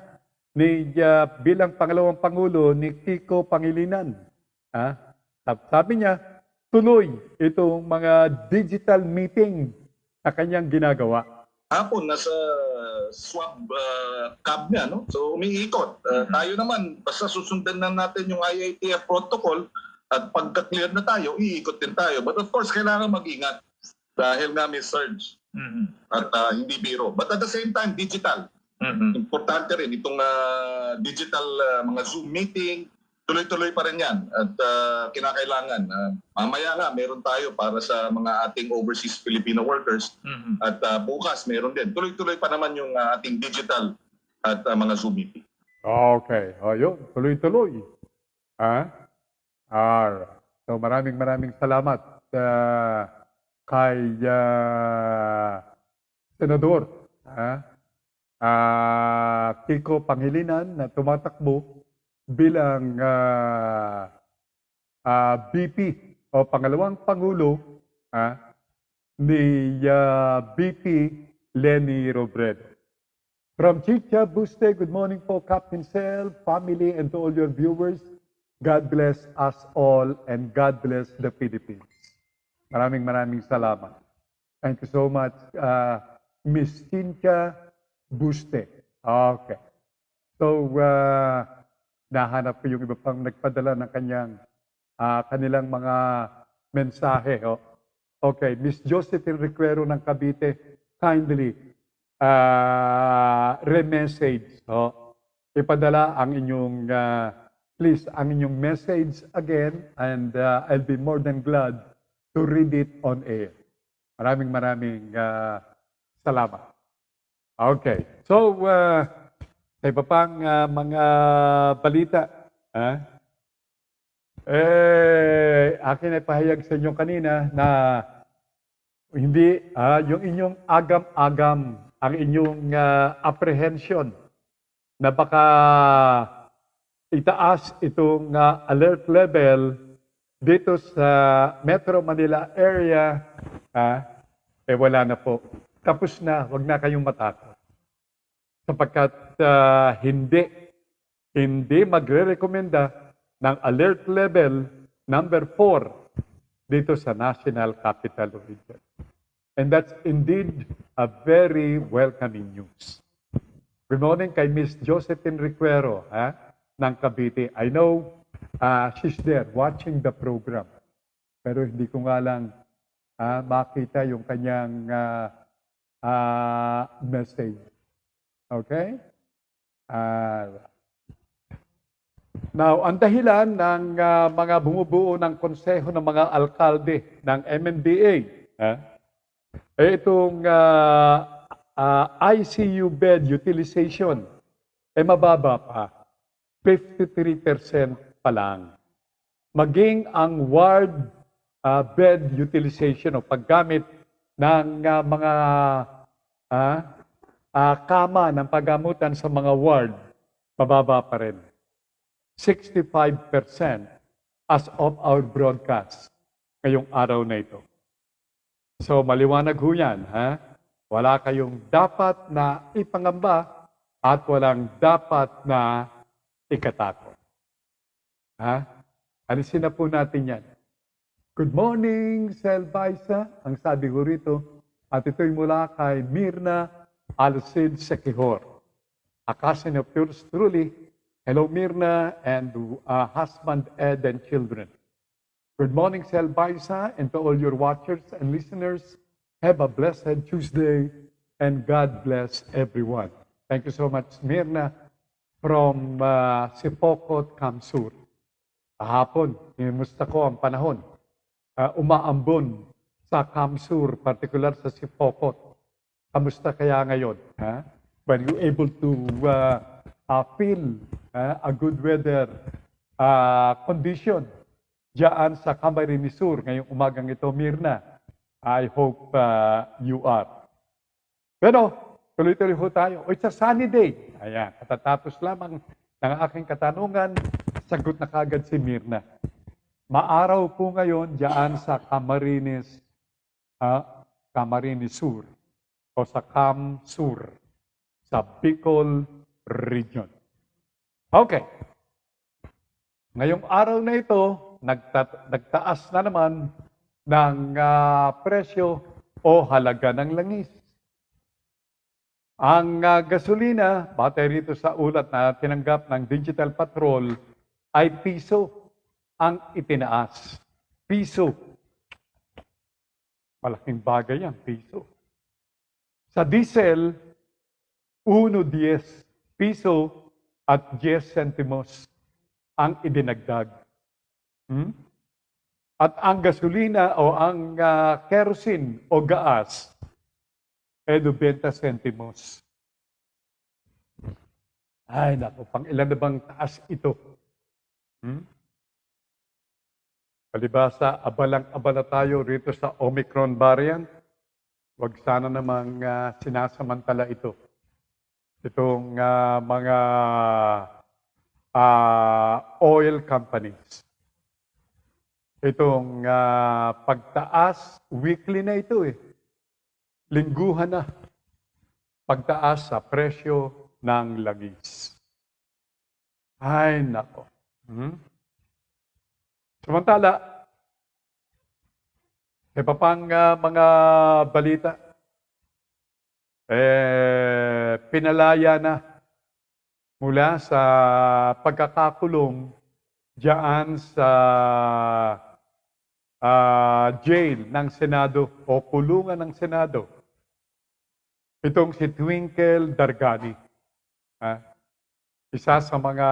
ni bilang pangalawang Pangulo ni Kiko Pangilinan. Sabi niya, tuloy itong mga digital meeting na kanyang ginagawa. Hapon, nasa swab cab niya, no? So umiikot. Tayo naman, basta susundan na natin yung IATF protocol at pagka-clear na tayo, iikot din tayo. But of course, kailangan mag-ingat dahil nga may surge. At hindi biro. But at the same time, digital. Importante rin itong digital mga Zoom meeting, tuloy-tuloy pa rin yan. At kinakailangan. Mamaya nga, meron tayo para sa mga ating overseas Filipino workers. At bukas, meron din. Tuloy-tuloy pa naman yung ating digital at mga Zoom meeting. Okay. Yun. Tuloy-tuloy. So maraming salamat kay Senador Kiko Pangilinan na tumatakbo bilang VP o pangalawang Pangulo ni VP Leni Robredo. From Chicha Buste, good morning po Captain Sel, family and to all your viewers. God bless us all and God bless the Philippines. Maraming salamat. Thank you so much. Miss Cynthia Buste. Okay. So, nahanap ko yung iba pang nagpadala ng kanilang mga mensahe. Oh. Okay, Miss Josephine Recuero ng Cavite, kindly re-message. Oh. Ipadala ang inyong, please, ang inyong message again, and I'll be more than glad to read it on air. Maraming salamat. Okay, so, sa iba pang mga balita, akin ay pahayag sa inyo kanina na hindi, yung inyong agam-agam, ang inyong apprehension na baka itaas itong alert level dito sa Metro Manila area, wala na po. Tapos na, wag na kayong matakot. Sapagkat hindi magre-rekomenda ng alert level number 4 dito sa National Capital Region. And that's indeed a very welcoming news. Good morning kay Miss Josephine Recuero ng Cavite. I know she's there watching the program. Pero hindi ko nga lang makita yung kanyang message. Okay? Now, ang dahilan ng mga bumubuo ng konseho ng mga alkalde ng MMDA, itong ICU bed utilization, mababa pa. 53% pa lang. Maging ang ward bed utilization o paggamit ng mga kama ng paggamutan sa mga ward, mababa pa rin. 65% as of our broadcast ngayong araw na ito. So maliwanag ho yan, wala kayong dapat na ipangamba at walang dapat na ikatakot. Alisin na po natin yan. Good morning, Selvaisa. Ang sabi ko rito, at ito'y mula kay Mirna Alcid Sequijor, a cousin of yours truly. Hello, Mirna, and husband, Ed, and children. Good morning, Selvaisa, and to all your watchers and listeners. Have a blessed Tuesday, and God bless everyone. Thank you so much, Mirna, from Sipokot, Kamsur. Kahapon, inimusta ko ang panahon. Umaambon sa Kamsur, particular sa Sipokot. Kamusta kaya ngayon? Were you able to feel a good weather condition diyan sa Camarines Sur ngayong umagang ito, Mirna? I hope you are. Pero, tuloy-tuloy ho tayo. It's a sunny day. Ayan, katatapos lamang ng aking katanungan, sagot na kagad si Mirna. Maaraw po ngayon diyan sa Camarines Sur o sa Kamsur, sa Bicol Region. Okay. Ngayong araw na ito, nagtaas na naman ng presyo o halaga ng langis. Ang gasolina, batay rito sa ulat na tinanggap ng Digital Patrol, ay piso ang itinaas. Piso. Malaking bagay yan, piso. Sa diesel, 1.10 piso at 10 centimos ang idinagdag. At ang gasolina o ang kerosene o gas, 20 centimos. Ay, naku, pang ilan na bang taas ito? Palibasa, abalang-abala tayo rito sa Omicron variant. Huwag sana namang sinasamantala ito. Itong mga oil companies. Itong pagtaas, weekly na ito eh. Lingguhan na. Pagtaas sa presyo ng langis. Ay, nako. Samantala, Iba pang mga balita. Pinalaya na mula sa pagkakakulong diyan sa jail ng Senado o kulungan ng Senado. Itong si Twinkle Dargani. Isa sa mga,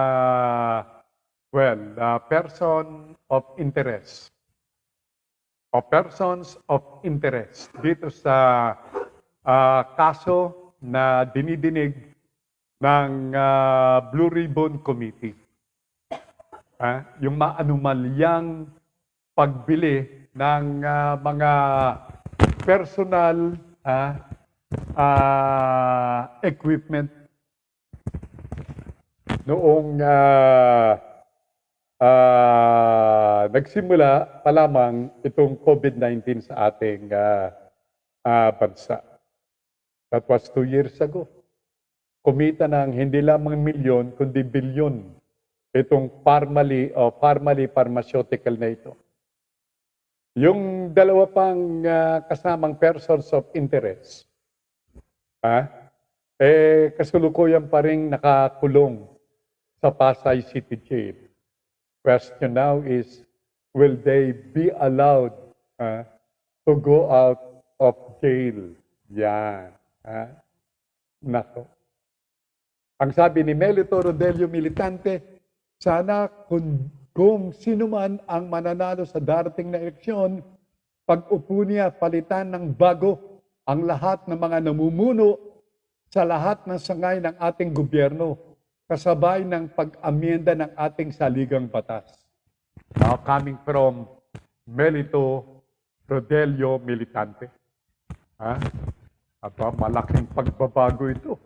person of interest o persons of interest dito sa kaso na dinidinig ng Blue Ribbon Committee. Yung maanumalyang pagbili ng mga personal equipment noong nagsimula pa lamang itong COVID-19 sa ating bansa. That was 2 years ago. Kumita ng hindi lamang milyon, kundi bilyon itong pharmaceutical na ito. Yung dalawa pang kasamang persons of interest, kasulukuyan pa rin nakakulong sa Pasay City Jail. Question now is, will they be allowed to go out of jail? Yan. Nako. Ang sabi ni Melito Rodelio Militante, sana kung sino man ang mananalo sa darating na eleksyon, pag-upo niya palitan ng bago ang lahat ng mga namumuno sa lahat ng sangay ng ating gobyerno, kasabay ng pag-amyenda ng ating saligang batas. Now coming from Melito Rodelio Militante. Malaking pagbabago ito.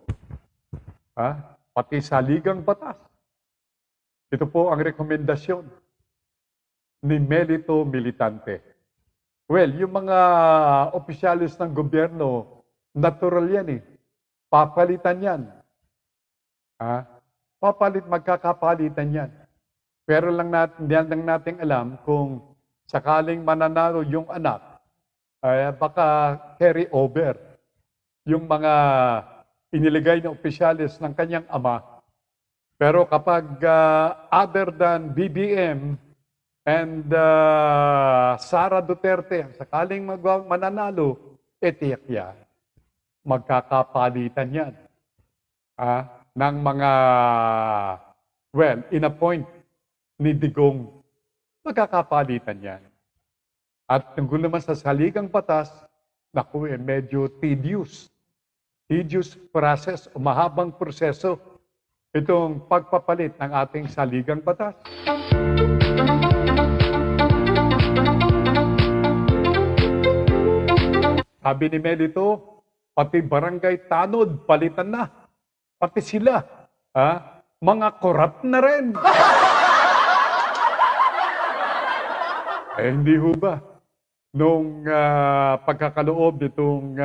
Pati saligang batas. Ito po ang rekomendasyon ni Melito Militante. Well, yung mga opisyalis ng gobyerno, natural yan eh. Papalitan yan. Magkakapalitan yan. Pero lang natin alam kung sakaling mananalo yung anak, baka carry over yung mga iniligay na opisyalis ng kanyang ama. Pero kapag other than BBM and Sara Duterte, sakaling mananalo, tiyak yan. Magkakapalitan yan. Ng mga, in-appoint ni Digong. Magkakapalitan yan. At tungkol naman sa saligang batas, medyo tedious. Tedious process, mahabang proseso itong pagpapalit ng ating saligang batas. Sabi ni Melito, pati barangay Tanod, palitan na. Pati sila, mga corrupt na rin. Hindi ho ba? Nung pagkakaloob itong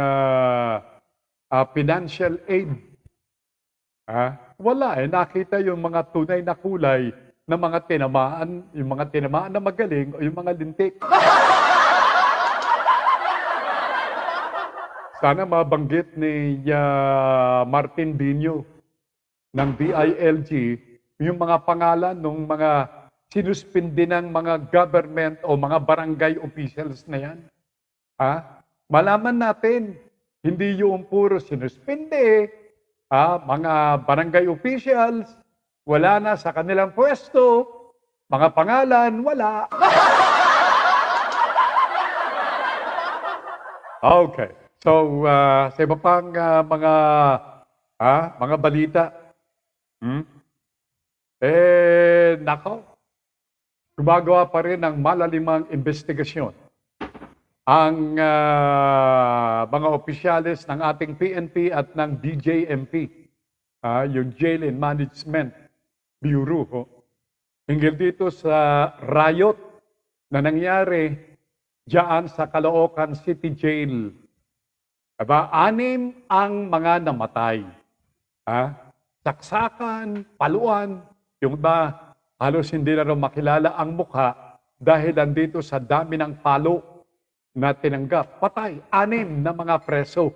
financial aid, wala nakita yung mga tunay na kulay na mga tinamaan, yung mga tinamaan na magaling o yung mga lintik. Sana mabanggit ni Martin Binyo ng DILG yung mga pangalan ng mga sinuspindi ng mga government o mga barangay officials na yan. Malaman natin, hindi yung puro sinuspindi, mga barangay officials, wala na sa kanilang pwesto, mga pangalan, wala. Okay. So, sa iba pang mga balita, nako, gumagawa pa rin ng malalimang investigasyon ang mga opisyalis ng ating PNP at ng DJMP, yung Jail and Management Bureau, hinggil dito sa riot na nangyari diyan sa Caloocan City Jail. 6 ang mga namatay. Saksakan, paluan, yung iba halos hindi na rin makilala ang mukha dahil nandito sa dami ng palo na tinanggap. Patay, 6 na mga preso.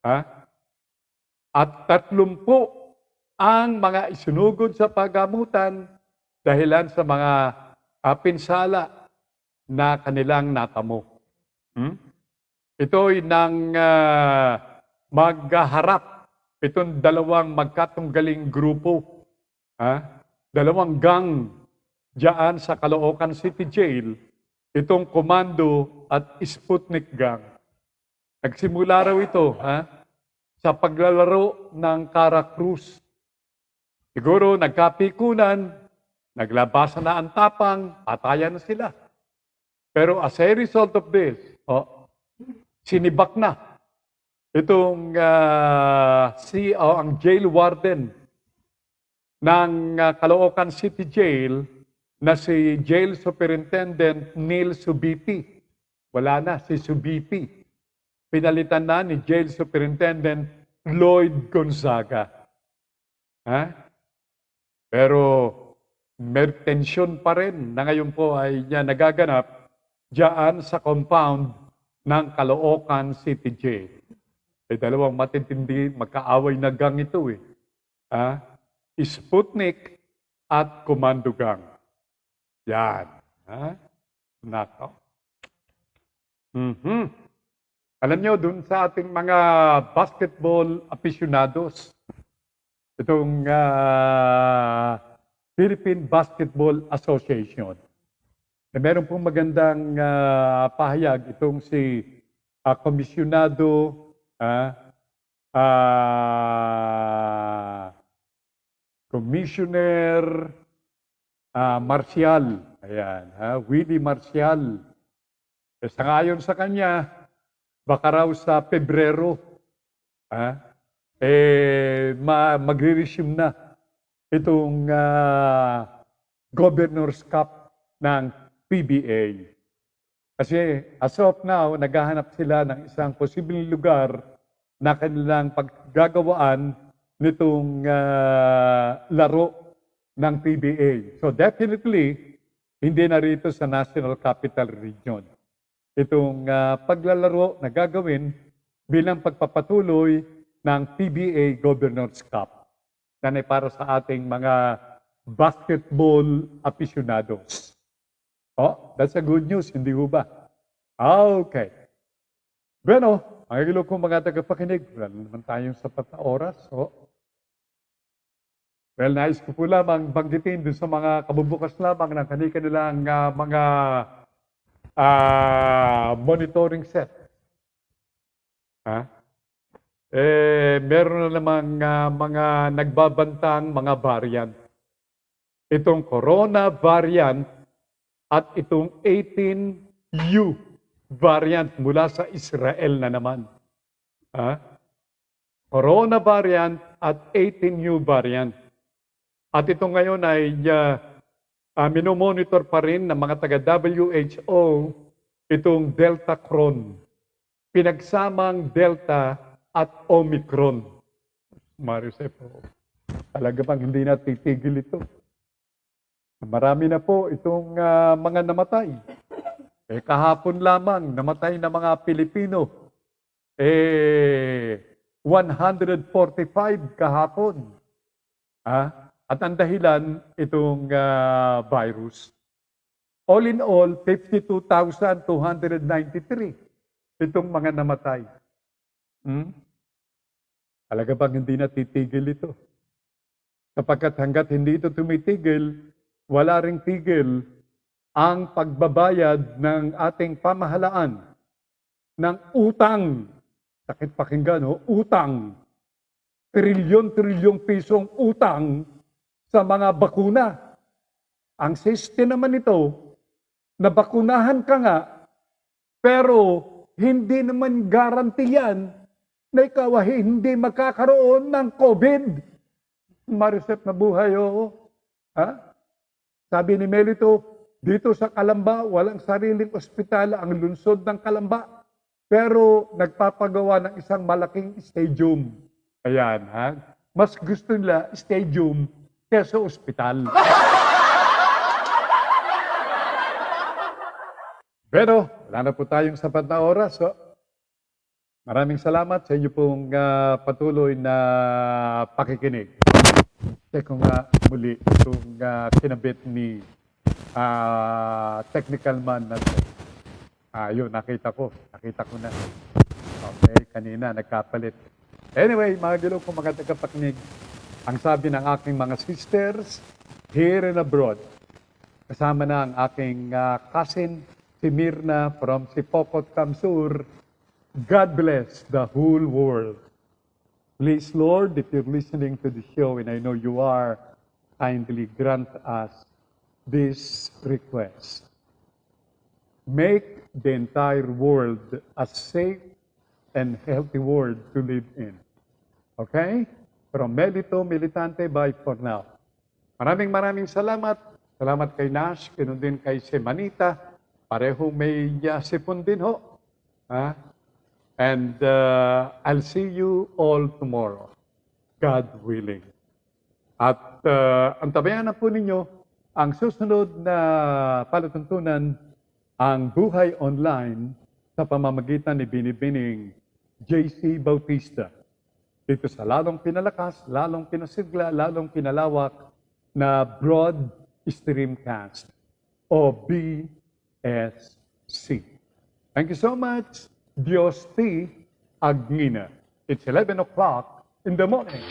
Ha? At 30 ang mga isinugod sa paggamutan dahilan sa mga pinsala na kanilang natamo. Ito'y nang magharap itong dalawang magkatunggaling grupo. Dalawang gang diyan sa Caloocan City Jail, itong Komando at Sputnik Gang. Nagsimula raw ito sa paglalaro ng Cara Cruz. Siguro nagkapikunan, naglabasan na ang tapang, patayan na sila. Pero as a result of this, sinibak na itong ang jail warden ng Caloocan City Jail na si Jail Superintendent Neil Subiti. Wala na si Subiti. Pinalitan na ni Jail Superintendent Lloyd Gonzaga. Pero may tension pa rin na ngayon po ay nagaganap diyan sa compound ng Caloocan City Jail. Dalawang matitindi, magkaaway na gang ito Sputnik at Komando Gang. Yan. Nako. Alam nyo, dun sa ating mga basketball aficionados, itong Philippine Basketball Association, meron pong magandang pahayag itong si Komisyonado Commissioner Marcial. Ayan, Willie Marcial. Sangayon sa kanya, baka raw sa Pebrero, magre-resume na itong Governor's Cup ng PBA. Kasi as of now, naghahanap sila ng isang posibleng lugar na kanilang paggagawaan nitong laro ng PBA. So definitely, hindi na rito sa National Capital Region. Itong paglalaro na gagawin bilang pagpapatuloy ng PBA Governor's Cup na para sa ating mga basketball aficionados. That's a good news, hindi ba? Okay. Bueno, ang ilo kong mga tagapakinig, wala naman tayong sapat na oras. Well, nais ko po lamang banggitin dun sa mga kabubukas lamang ng kanilang mga monitoring set. Meron na namang mga nagbabantang mga variant. Itong Corona variant at itong 18U variant mula sa Israel na naman. Corona variant at 18U variant. At ito ngayon ay minomonitor pa rin ng mga taga-WHO itong Delta Cron. Pinagsamang Delta at Omicron. Marisep, talaga bang hindi na titigil ito? Marami na po itong mga namatay. Kahapon lamang namatay na mga Pilipino. 145 kahapon. At ang dahilan, itong virus. All in all, 52,293 itong mga namatay. Talaga bang hindi na titigil ito? Sapagkat hanggat hindi ito tumitigil, wala ring tigil ang pagbabayad ng ating pamahalaan ng utang. Sakit pakinggan, utang. Trilyon-trilyong pisong utang sa mga bakuna. Ang system naman ito, na bakunahan ka nga, pero hindi naman garantiyan na ikaw ay hindi magkakaroon ng COVID. Marisep na buhay, Sabi ni Melito, dito sa Calamba, walang sariling ospital ang lungsod ng Calamba. Pero nagpapagawa ng isang malaking stadium. Ayan, Mas gusto nila stadium kesa ospital. Pero, wala na po tayong sapat na oras. So, maraming salamat sa inyo pong patuloy na pakikinig. Check ko nga muli itong kinabit ni technical man natin. Yun, nakita ko na. Okay, kanina, nagkapalit. Anyway, mga gilo kong mga tagapakinig, ang sabi ng aking mga sisters here and abroad, kasama na ang aking cousin, si Mirna from Sipokot, Kamsur, God bless the whole world. Please, Lord, if you're listening to the show, and I know you are, kindly grant us this request. Make the entire world a safe and healthy world to live in. Okay? From Melito Militante, bye for now. Maraming salamat. Salamat kay Nash, ganun din kay Semanita. Pareho may sipon din ho. And I'll see you all tomorrow, God willing. At antabayan na po ninyo ang susunod na palatuntunan, ang Buhay Online sa pamamagitan ni Binibining JC Bautista. Dito sa lalong pinalakas, lalong pinasigla, lalong pinalawak na Broad Streamcast o BSC. Thank you so much. Dios ti Agnina. It's 11 o'clock in the morning.